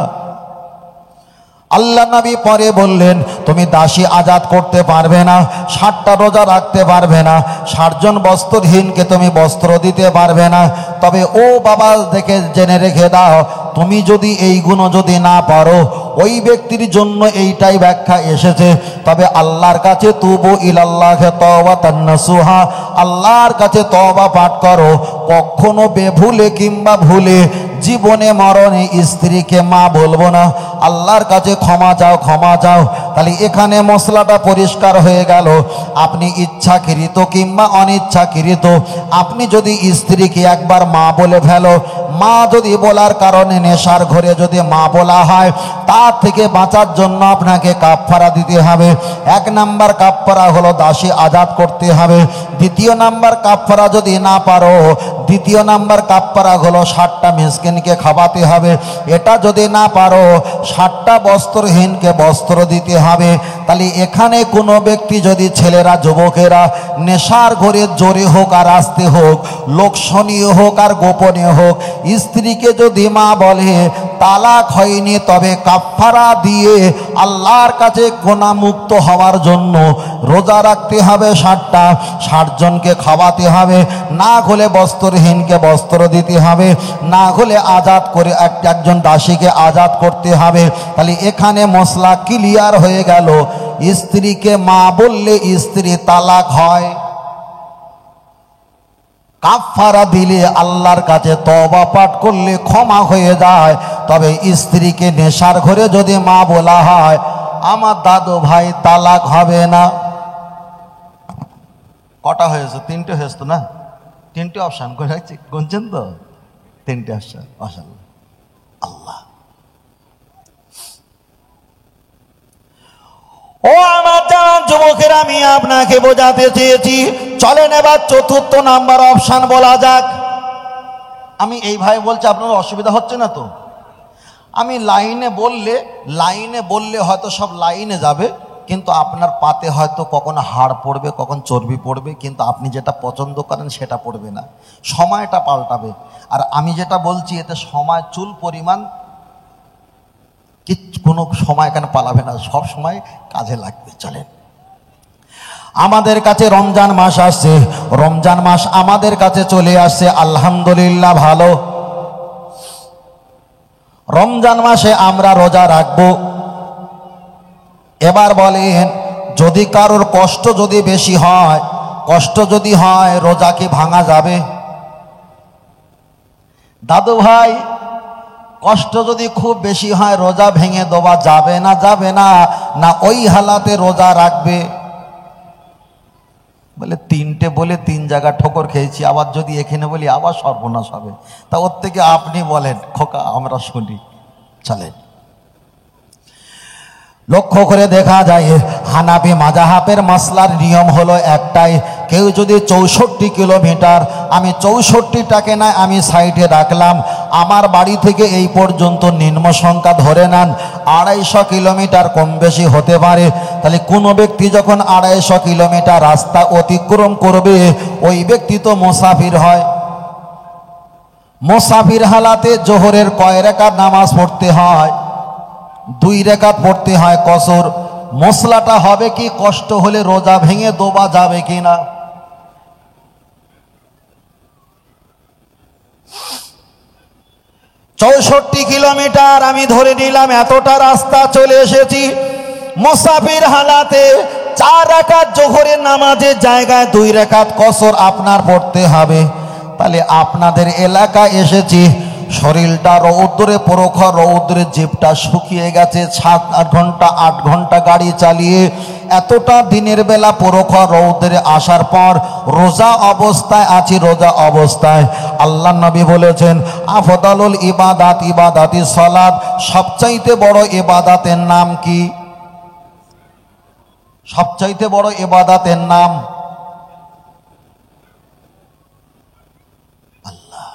আল্লাহ নবী পরে বললেন, তুমি দাসী আজাদ করতে পারবে না, 60টা রোজা রাখতে পারবে না, 60 জন বস্ত্রহীনকে তুমি বস্ত্র দিতে পারবে না। তবে ও বাবা, দেখে জেনে রেখে দাও, তুমি যদি এইগুলো যদি না পারো, ওই ব্যক্তির জন্য এইটাই ব্যাখ্যা এসেছে, তবে আল্লাহর কাছে তুবু ইলাল্লাহি তাওবাতান নাসুহা, আল্লাহর কাছে তওবা পাঠ করো, কখনো বেভুলে কিংবা ভুলে জীবনে মরণে স্ত্রীকে মা বলবো না, আল্লাহর কাছে ক্ষমা চাও, ক্ষমা চাও। তাহলে এখানে মশলাটা পরিষ্কার হয়ে গেল। আপনি ইচ্ছাকৃত কিংবা অনিচ্ছাকৃত, আপনি যদি স্ত্রীকে একবার মা বলে ফেলো, মা যদি বলার কারণে নেশার ঘরে যদি মা বলা হয়, তার থেকে বাঁচার জন্য আপনাকে কাফারা দিতে হবে। 1 নাম্বার কাফারা হলো দাসী আজাদ করতে হবে। দ্বিতীয় নাম্বার কাফারা যদি না পারো, দ্বিতীয় নাম্বার কাফারা হলো 60টা মিসকিনকে খাওয়াতে হবে। এটা যদি না পারো, 60টা বস্ত্রহীনকে বস্ত্র দিতে হবে। তাহলে এখানে কোনো ব্যক্তি যদি, ছেলেরা যুবকেরা, নেশার ঘরে জোরে হোক আর আস্তে হোক, লোকসনীয় হোক আর গোপনীয় হোক, স্ত্রীকে যদি মা বলে, তালাক হয়নি, তবে কাফারা দিয়ে আল্লাহর কাছে গুনাহমুক্ত হওয়ার জন্য রোজা রাখতে হবে 60টা, 60 জনকে খাওয়াতে হবে, না হলে বস্ত্রহীনকে বস্ত্র দিতে হবে, না হলে আজাদ করে একজন দাসীকে আজাদ করতে হবে। তাহলে এখানে মশলা ক্লিয়ার হয়ে গেল। স্ত্রীকে মা বললে স্ত্রী তালাক হয়, কাফারা দিলে আল্লাহর কাছে তওবা পাঠ করলে ক্ষমা হয়ে যায়। তবে স্ত্রীকে নেশার ঘরে যদি মা বলা হয়, আমার দাদু ভাই তালাক হবে না। কটা হয়েছে? তিনটে হয়েছে তো না? তিনটে অপশান করে গুনছেন তো? তিনটে অপশান। মাশাআল্লাহ। আল্লাহ। ও আমার জান যুবকের, আমি আপনাকে বোঝাতে চেয়েছি, চলেন এবার চতুর্থ নাম্বার অপশান বলা যাক। আমি এই ভাই বলছি, আপনার অসুবিধা হচ্ছে না তো? আমি লাইনে বললে হয়তো সব লাইনে যাবে, কিন্তু আপনার পাতে হয়তো কখনো হাড় পড়বে, কখন চর্বি পড়বে, কিন্তু আপনি যেটা পছন্দ করেন সেটা পড়বে না, সময়টা পাল্টাবে। আর আমি যেটা বলছি এতে সময় চুল পরিমাণ কোনো সময় কেন পালাবে না, সব সময় কাজে লাগবে। চলেন, আমাদের কাছে রমজান মাস আসছে, রমজান মাস আমাদের কাছে চলে আসছে, আলহামদুলিল্লাহ ভালো। রমজান মাসে আমরা রোজা রাখবো। এবার বলেন, যদি কারোর কষ্ট যদি বেশি হয়, কষ্ট যদি হয়, রোজা কি ভাঙা যাবে? দাদু ভাই, কষ্ট যদি খুব বেশি হয় রোজা ভেঙে দেওয়া যাবে না? যাবে না, না ওই হালাতে রোজা রাখবে? বলে তিনটে বলে তিন জায়গা ঠোকর খেয়েছি, আবার যদি এখানে বলি আবার সর্বনাশ হবে। তা ওর থেকে আপনি বলেন খোকা, আমরা শুনি। চলেন, লক্ষ্য করে দেখা যায় হানাফি মাযহাবের মাসলার নিয়ম হলো একটাই, কেউ যদি 64 কিলোমিটার, আমি 64টাকে না আমি সাইডে রাখলাম, আমার বাড়ি থেকে এই পর্যন্ত নিম্ন সংখ্যা ধরে নেন 250 কিলোমিটার কম বেশি হতে পারে। তাহলে কোনো ব্যক্তি যখন 250 কিলোমিটার রাস্তা অতিক্রম করবে, ওই ব্যক্তি তো মুসাফির হয়। মুসাফির হালাতে জোহরের কয় রাকাত নামাজ পড়তে হয়? 2 রাকাত পড়তে হয় কসর। মশলাটা হবে কি, কষ্ট হলে রোজা ভেঙে দোবা যাবে কিনা? চৌষট্টি কিলোমিটার আমি ধরে নিলাম, এতটা রাস্তা চলে এসেছি। মুসাফির হালাতে 4 রাকাত জোহরের নামাজের জায়গায় 2 রাকাত কসর আপনার পড়তে হবে। তাহলে আপনাদের এলাকায় এসেছি, শরীরটা রৌদ্রে, প্রখর রৌদ্রে জিভটা শুকিয়ে গেছে, 7-8 ঘন্টা 8 ঘন্টা গাড়ি চালিয়ে এতটা দিনের বেলা প্রখর রৌদ্রে আসার পর রোজা অবস্থায় আছি। রোজা অবস্থায় আল্লাহ নবী বলেছেন, আফদালুল ইবাদাত ইবাদাতি সালাত, সবচাইতে বড় ইবাদাতের নাম কি? সবচাইতে বড় ইবাদাতের নাম আল্লাহ।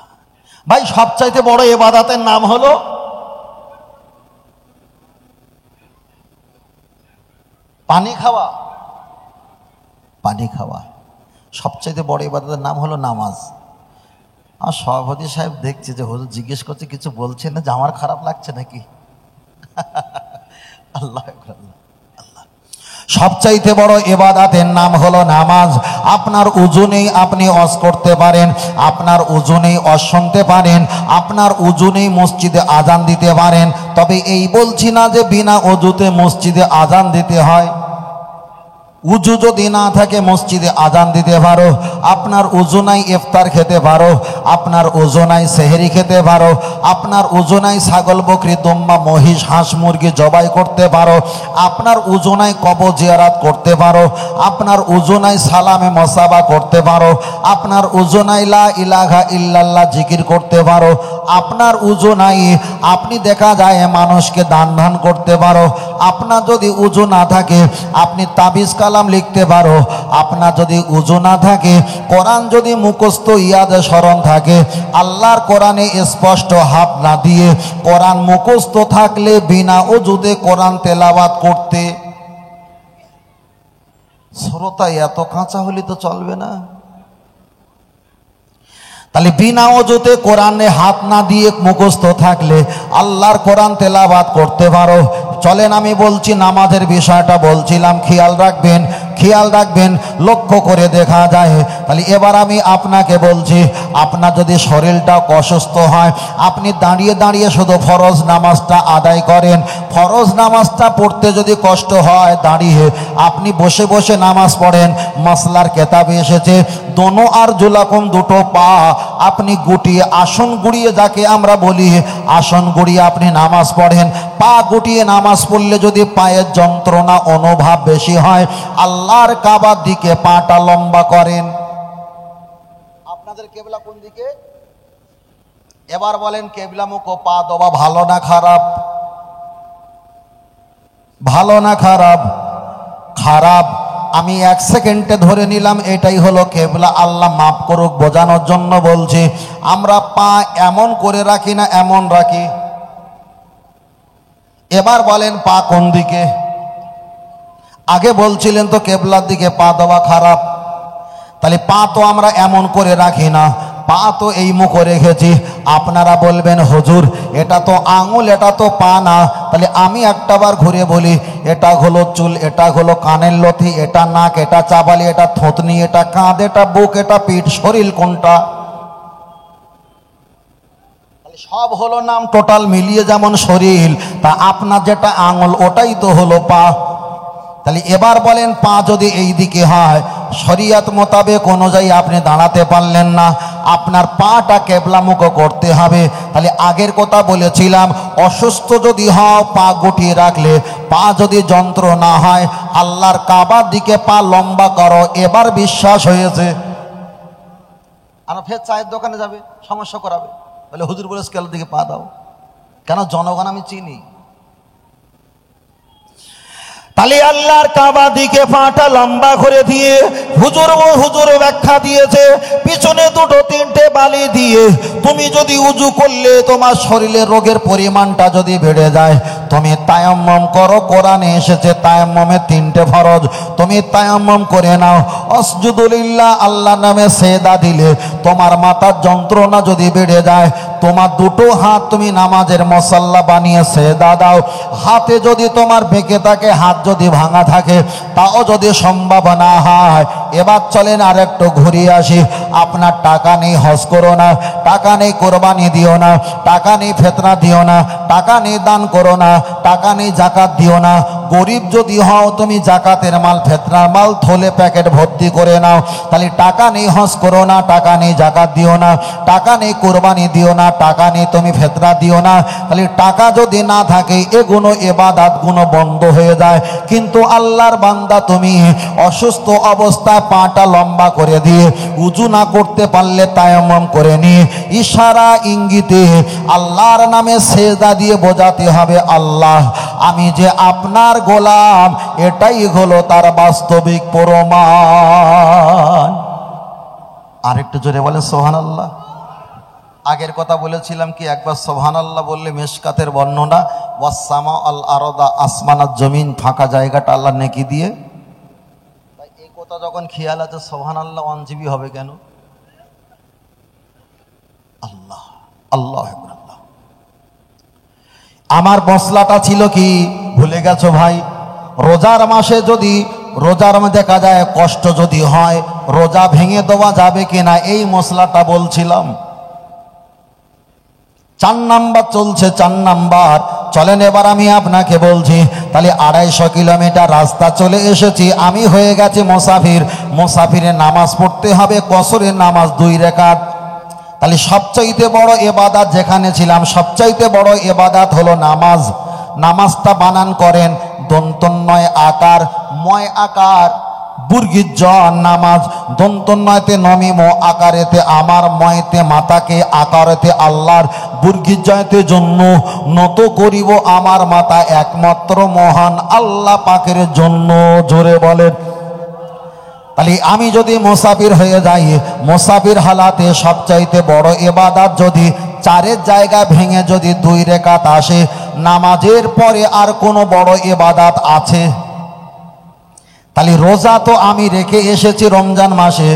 ভাই, সবচাইতে বড় ইবাদাতের নাম হলো পানি খাওয়া। পানি খাওয়া সবচাইতে বড় ইবাদতের নাম হলো নামাজ। আর সভাপতি সাহেব দেখছে যে হুজুর জিজ্ঞেস করছে, কিছু বলছে না, যে আমার খারাপ লাগছে নাকি? আল্লাহ আল্লাহ। সবচাইতে বড় ইবাদতের নাম হলো নামাজ। আপনার ওজনেই আপনি ওয়াজ করতে পারেন, আপনার ওজনেই ওয়াজ শুনতে পারেন, আপনার ওজনেই মসজিদে আজান দিতে পারেন। তবে এই বলছি না যে বিনা ওযুতে মসজিদে আজান দিতে হয়। উজু যদি না থাকে মসজিদে আজান দিতে পারো, আপনার উজু নাই ইফতার খেতে পারো, আপনার উজু নাই সেহরি খেতে পারো, আপনার উজু নাই ছাগল বকরি দুম্বা মহিষ হাঁস মুরগি জবাই করতে পারো, আপনার উজু নাই কবর জিয়ারাত করতে পারো, আপনার উজু নাই সালামে মুসাফা করতে পারো, আপনার উজু নাই লা ইলাহা ইল্লাল্লাহ জিকির করতে পারো, আপনার উজু নাই আপনি দেখা যায় মানুষকে দান ধান করতে পারো, আপনার যদি উজু না থাকে আপনি তাবিজ কালাম লিখতে পারো, আপনার যদি উজু না থাকে কোরআন যদি মুখস্থ ইয়াদে স্মরণ থাকে, আল্লাহর কোরআনে স্পষ্ট হাত না দিয়ে কোরআন মুখস্থ থাকলে বিনা উজুতে কোরআন তেলাওয়াত করতে। শ্রোতা এত কাঁচা হলে তো চলবে না। তাহলে বিনা ওযুতে কোরআনে হাত না দিয়ে মুখস্থ থাকলে আল্লাহর কোরআন তেলাওয়াত করতে পারো। চলেন, আমি বলছি নামাজের বিষয়টা বলছিলাম, খেয়াল রাখবেন, খেয়াল রাখবেন, লক্ষ্য করে দেখা যায়। তাহলে এবার আমি আপনাকে বলছি, আপনার যদি শরীরটা অসুস্থ হয়, আপনি দাঁড়িয়ে দাঁড়িয়ে শুধু ফরজ নামাজটা আদায় করেন। ফরজ নামাজটা পড়তে যদি কষ্ট হয় দাঁড়িয়ে, আপনি বসে বসে নামাজ পড়েন। মাসলার কেতাবে এসেছে দোনো আর জুলাকুম, দুটো পা আপনি গুটিয়ে আসন গুড়িয়ে, যাকে আমরা বলি আসন গুড়িয়ে আপনি নামাজ পড়েন। পা গুটিয়ে নামাজ পড়লে যদি পায়ের যন্ত্রণা অনুভব বেশি হয়, আল্লাহর কাবার দিকে পাটা লম্বা করেন। আপনাদের কেবলা কোন দিকে? এবার বলেন কেবলামুখ পা দেওয়া ভালো না খারাপ? ভালো না খারাপ? খারাপ। আমি এক সেকেন্ডে ধরে নিলাম এটাই হলো কেবলা। আল্লাহ মাফ করুক, বোঝানোর জন্য বলছি। আমরা পা এমন করে রাখি না এমন রাখি? এবার বলেন পা কোন দিকে? আগে বলছিলেন তো কেবলার দিকে পা দেওয়া খারাপ, তাহলে পা তো আমরা এমন করে রাখি না, পা তো এই মুখ রেখেছি। আপনারা বলবেন হুজুর এটা তো আঙুল, এটা তো পা না। তাহলে আমি একটাবার ঘুরে বলি, এটা হলো চুল, এটা হলো কানের লথি, এটা নাক, এটা চাবালি, এটা থুতনি, এটা কাঁধ, এটা বুক, এটা পিঠ, শরীর কোনটা? সব হলো নাম, টোটাল মিলিয়ে যেমন শরীর, তা আপনার যেটা আঙুল ওটাই তো হলো পা। তাহলে এবার বলেন পা যদি এই দিকে হয়, শরিয়ত মোতাবেক অনুযায়ী আপনি দাঁড়াতে পারলেন না, আপনার পাটা কেবলামুখ করতে হবে। তাহলে আগের কথা বলেছিলাম, অসুস্থ যদি হও পা গুটিয়ে রাখলে, পা যদি যন্ত্র না হয় আল্লাহর কাবার দিকে পা লম্বা করো। এবার বিশ্বাস হয়েছে? আর ফের চায়ের দোকানে যাবে, সমস্যা করাবে, বলে হুজুর বলে স্কেলের দিকে পা দাও। কেন? জনগণ আমি চিনি। তাহলে আল্লাহর কাবা দিকে পাটা লম্বা করে দিয়ে হুজুর ব্যাখ্যা দিয়েছে, পিছনে দুটো তিনটে বালি দিয়ে তুমি যদি উজু করলে তোমার শরীরের রোগের পরিমাণটা যদি বেড়ে যায়, তুমি তায়াম্মুম করো। কোরআনে এসেছে তায়াম্মুমে তিনটে ফরজ, তুমি তায়াম্মুম করে নাও। আসজুদুলিল্লাহ, আল্লাহ নামে সেজদা দিলে তোমার মাথার যন্ত্রণা যদি বেড়ে যায়, তোমার দুটো হাত তুমি নামাজের মুসাল্লা বানিয়ে সেজদা দাও। হাতে যদি তোমার বেঁকে থাকে, হাত যদি ভাঙা থাকে, তাও যদি সম্ভব না হয়, এবার চলেন আর একটু ঘুরিয়ে আসি। আপনার টাকা নেই, হজ করো না। টাকা নেই, কোরবানি দিও না। টাকা নেই, ফিতরা দিও না। টাকা নেই, দান করো না। টাকা নেই, জাকাত দিও না। গরিব যদি হও তুমি জাকাতের মাল, ফিতরার মাল থলে প্যাকেট ভর্তি করে নাও। তাহলে টাকা নেই, হজ করো না। টাকা নেই, জাকাত দিও না। টাকা নেই, কোরবানি দিও না। টাকা নেই, তুমি ফিতরা দিও না। তাহলে টাকা যদি না থাকে এগুলো ইবাদত গুলো বন্ধ হয়ে যায়। কিন্তু আল্লাহর বান্দা, তুমি অসুস্থ অবস্থায় পাটা লম্বা করে দিয়ে উজু না করতে পারলে তায়াম্মুম করে নিয়ে ইশারা ইঙ্গিতে আল্লাহর নামে সেজদা দিয়ে বোঝাতে হবে, আল্লাহ আমি যে আপনার গোলাম। এটাই হলো তার বাস্তবিক প্রমাণ। আরেকটু জোরে বলেন সুবহানাল্লাহ। আগের কথা বলেছিলাম কি, একবার সুবহানাল্লাহ বললে মিশকাতের বর্ণনা, ওয়াসসামা আল আরদা, আসমান আর জমিন, ফাঁকা জায়গাটা আল্লাহ নেকি দিয়ে। তাই এই কথা যখন খেয়াল আছে, সুবহানাল্লাহ ওয়াজিবই হবে কেন? আল্লাহ আল্লাহ আল্লাহ। আমার মশলাটা ছিল কি ভুলে গেছো ভাই? রোজার মাসে যদি রোজার মধ্যে দেখা যায় কষ্ট যদি হয়, রোজা ভেঙে দেওয়া যাবে কিনা, এই মশলাটা বলছিলাম। 4 নাম্বার চলছে, 4 নাম্বার। চলেন এবার আমি আপনাকে বলছি। তাহলে 250 কিলোমিটার রাস্তা চলে এসেছি, আমি হয়ে গেছি মুসাফির। মুসাফিরের নামাজ পড়তে হবে কসরের নামাজ 2 রাকাত। তাহলে সবচাইতে বড় ইবাদত যেখানে ছিলাম, সবচাইতে বড় ইবাদত হলো নামাজ। নামাজটা বানান করেন, দন্তন্নয় আকার, ময় আকার, বুর্গির জ নামাজ। দন্তন্নয়তে নমিম, আকারেতে আমার, ময়তে মাতাকে, আকারেতে আল্লাহর, বুর্গির জয়তে জন্য নত করিব আমার মাতা একমাত্র মহান আল্লাহ পাকের জন্য। জোরে বলেন। তাহলে আমি যদি মুসাফির হয়ে যাই, মুসাফির হালাতে সবচাইতে বড় ইবাদত যদি 4 জায়গা ভেঙে যদি 2 রাকাত আসে, নামাজের পরে আর কোনো বড় ইবাদত আছে? তাহলে রোজা তো আমি রেখে এসেছি রমজান মাসে,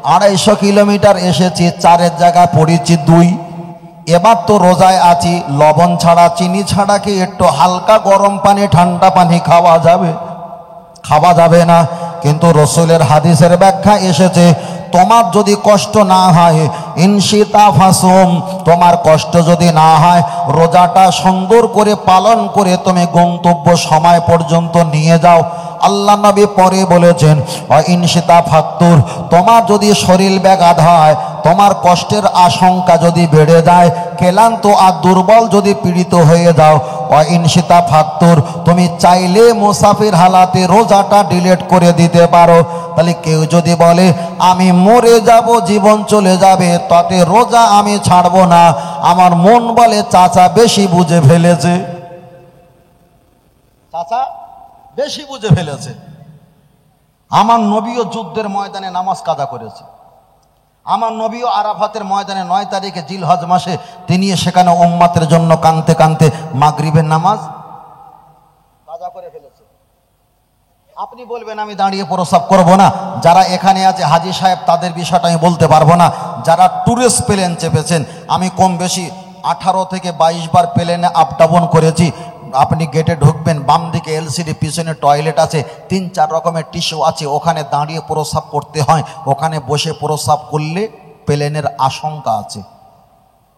250 কিলোমিটার এসেছি, 4 জায়গায় পড়েছি 2। এবার তো রোজায় আছি, লবণ ছাড়া চিনি ছাড়া কি একটু হালকা গরম পানি ঠান্ডা পানি খাওয়া যাবে? খাওয়া যাবে না। কিন্তু রসুলের হাদিসের ব্যাখ্যা এসেছে, তোমার যদি কষ্ট না হয়, ইনশিতা ফাসুম, তোমার কষ্ট যদি না হয়, রোজাটা সুন্দর করে পালন করে তুমি গন্তব্য সময় পর্যন্ত নিয়ে যাও। আল্লাহ নবী পরে বলেছেন, ইনশিতা ফাক্তুর, তোমার যদি শরীর ব্যাঘাত হয়, তোমার কষ্টের আশঙ্কা যদি বেড়ে যায়, ক্লান্ত আর দুর্বল যদি পীড়িত হয়ে যাও, ইনশিতা ফাত্তুর, তুমি চাইলে মুসাফির হালাতে রোজাটা ডিলিট করে দিতে পারো। তাহলে কেউ যদি বলে আমি মরে যাব, জীবন চলে যাবে, তাতে রোজা আমি ছাড়বো না, আমার মন বলে চাচা বেশি বুঝে ফেলেছে, চাচা বেশি বুঝে ফেলেছে। আমার নবীও যুদ্ধের ময়দানে নামাজ কাজা করেছে। আমার নবীও আরাফাতের ময়দানে 9 তারিখে জিলহজ মাসে তিনি সেখানে উম্মতের জন্য কাঁদতে কাঁদতে মাগরিবের নামাজ কাজা করে ফেলেছে। আপনি বলবেন আমি দাঁড়িয়ে প্রস্রাব করব না, যারা এখানে আছে হাজী সাহেব তাদের বিষয়টা আমি বলতে পারবো না। যারা ট্যুরিস্ট প্লেন চেপেছেন, আমি কম বেশি 18 থেকে 22 বার প্লেনে আপ ডাউন করেছি। আপনি গেটে ঢুকবেন, বাম দিকে এলসিডি, পিছনে টয়লেট আছে, 3-4 রকমের টিস্যু আছে, ওখানে দাঁড়িয়ে প্রস্রাব করতে হয়, ওখানে বসে প্রস্রাব করলে প্লেনের আশঙ্কা আছে।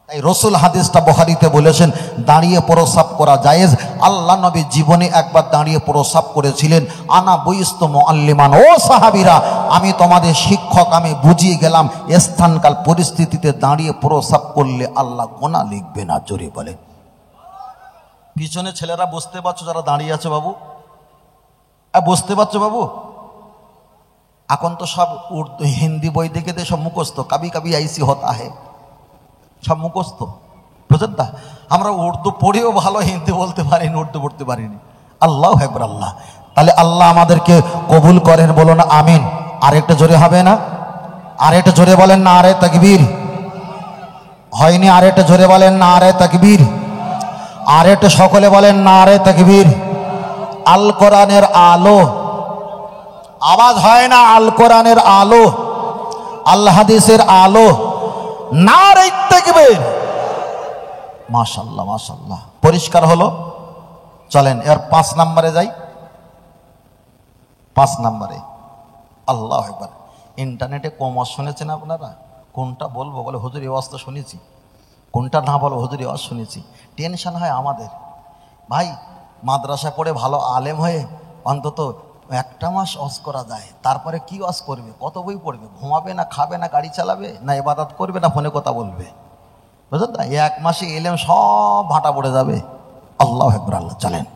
তাই রসুল হাদিসটা বুখারীতে বলেছেন দাঁড়িয়ে প্রস্রাব করা জায়েজ। আল্লাহ নবী জীবনে একবার দাঁড়িয়ে প্রস্রাব করেছিলেন। আনা বুইস্তু মুআল্লিমান, ও সাহাবীরা আমি তোমাদের শিক্ষক, আমি বুঝিয়ে গেলাম স্থানকাল পরিস্থিতিতে দাঁড়িয়ে প্রস্রাব করলে আল্লাহ গুনাহ লিখবে না। জোরে বলে। পিছনে ছেলেরা বুঝতে পারছো যারা দাঁড়িয়ে আছে বাবু, বুঝতে পারছো বাবু? এখন তো সব উর্দু হিন্দি বই দেখে সব মুখস্থ, কাবি কাবি আইসি হতা হে, সব মুখস্থ, বুঝলেন না? আমরা উর্দু পড়েও ভালো হিন্দি বলতে পারিনি, উর্দু পড়তে পারিনি। আল্লাহু আকবার। আল্লাহ, তাহলে আল্লাহ আমাদেরকে কবুল করেন, বলো না আমিন। আর একটু জোরে হবে না? আর একটু জোরে বলেন না আরে তাকবীর। হয়নি? আর একটু জোরে বলেন না আরে তাকবীর। আর একটু সকলে বলেন না আরে তাকবীর। আল কোরআনের আলো, আওয়াজ হয় না? আল কোরআনের আলো, আল হাদিসের আলো, নারে তাকবীর। মাশাআল্লাহ মাশাআল্লাহ, পরিষ্কার হলো। চলেন এর 5 নম্বরে যাই। 5 নম্বরে আল্লাহু আকবার। ইন্টারনেটে কম শুনেছেন আপনারা? কোনটা বলবো? বলে হুজুর এই ওয়াজ তো শুনেছি, কোনটা না বলো হুজুর এই ওয়াজ শুনেছি। টেনশন হয় আমাদের। ভাই মাদ্রাসা পড়ে ভালো আলেম হয়ে অন্তত 1টা মাস ওয়াজ করা যায়, তারপরে কি ওয়াজ করবে? কত বই পড়বে? ঘুমাবে না খাবে না গাড়ি চালাবে না ইবাদত করবে না ফোনে কথা বলবে? বুঝলেন না? 1 মাসে এলেম সব ভাটা পড়ে যাবে। আল্লাহু আকবার। আল্লাহ, চলেন।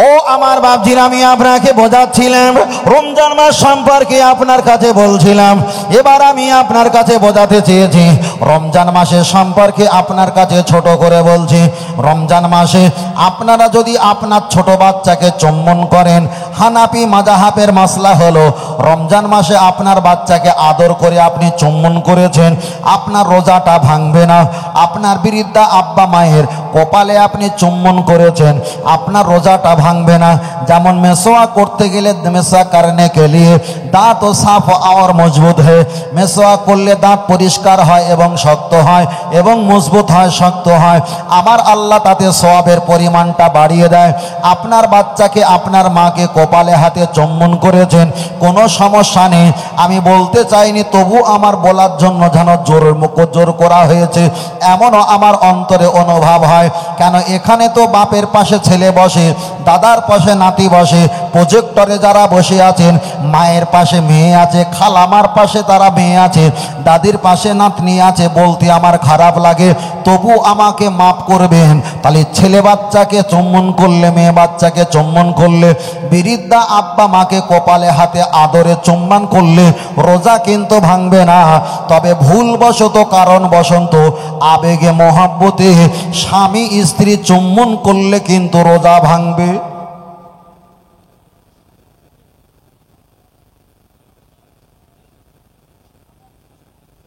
ও আমার বাপজিরা, আমি আপনাকে বোঝাচ্ছিলাম রমজান মাস সম্পর্কে আপনার কাছে বলছিলাম। এবার আমি আপনার কাছে বোঝাতে চেয়েছি রমজান মাসের সম্পর্কে আপনার কাছে ছোট করে বলছি। রমজান মাসে আপনারা যদি আপনার ছোট বাচ্চাকে চুম্বন করেন, হানাফি মাযহাবের মাসলা হলো রমজান মাসে আপনার বাচ্চাকে আদর করে আপনি চুম্বন করেছেন, আপনার রোজাটা ভাঙবে না। আপনার বৃদ্ধা আব্বা মায়ের কপালে আপনি চুম্বন করেছেন, আপনার রোজাটা ভাঙবে না। যেমন মেসোয়া করতে গেলে মেসোয়া করনে কে লিয়ে দাঁত ও সাফ और মজবুত হয়। মেসোয়া করলে দাঁত পরিষ্কার হয় এবং শক্ত হয় এবং মজবুত হয়, শক্ত হয়। আমার আল্লাহ তাতে সওয়াবের পরিমাণটা বাড়িয়ে দেয়। আপনার বাচ্চাকে আপনার মাকে কপালে হাতে চুম্বন করেছেন, কোনো সমস্যা নেই। আমি বলতে চাইনি, তবু আমার বলার জন্য যেন জোর করা হয়েছে এমনও আমার অন্তরে অনুভব হয়। কেন এখানে তো বাপের পাশে ছেলে বসে, দাদার পাশে নাতি বসে, প্রজেক্টরে যারা বসে আছেন মায়ের পাশে মেয়ে আছে, খালামার পাশে তারা মেয়ে আছে, দাদির পাশে নাতনি আছে। বলতে আমার খারাপ লাগে, তবু আমাকে মাফ করবেন। তাহলে ছেলে বাচ্চাকে চুম্বন করলে, মেয়ে বাচ্চাকে চুম্বন করলে, বৃদ্ধা আব্বা মাকে কপালে হাতে আদরে চুম্বন করলে রোজা কিন্তু ভাঙবে না। তবে ভুলবশত, কারণবশত, আবেগে মহাব্বতে স্বামী স্ত্রী চুম্বন করলে কিন্তু রোজা ভাঙবে।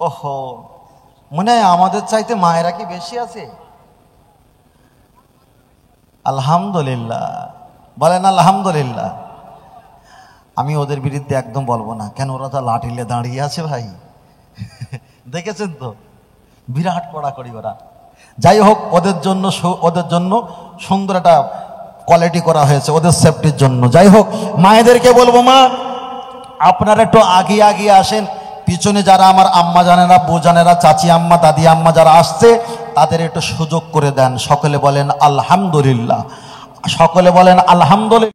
ওহো, মনে হয় আমাদের চাইতে মায়েরা কি বেশি আছে? আলহামদুলিল্লাহ বলেন, আলহামদুলিল্লাহ। আমি ওদের বিরুদ্ধে একদম বলবো না, কেন ওরা তো লাঠিলে দাঁড়িয়ে আছে ভাই। দেখেছেন তো বিরাট কড়াকড়ি ওরা। যাই হোক, ওদের জন্য সুন্দর একটা কোয়ালিটি করা হয়েছে ওদের সেফটির জন্য। যাই হোক, মায়েদেরকে বলবো, মা আপনারা একটু আগিয়ে আগিয়ে আসেন। পিছনে যারা আমার আম্মা জানেরা, বউ জানেরা, চাচি আম্মা, দাদি আম্মা যারা আসছে তাদের একটু সুযোগ করে দেন। সকলে বলেন আলহামদুলিল্লাহ, সকলে বলেন আলহামদুলিল্লাহ।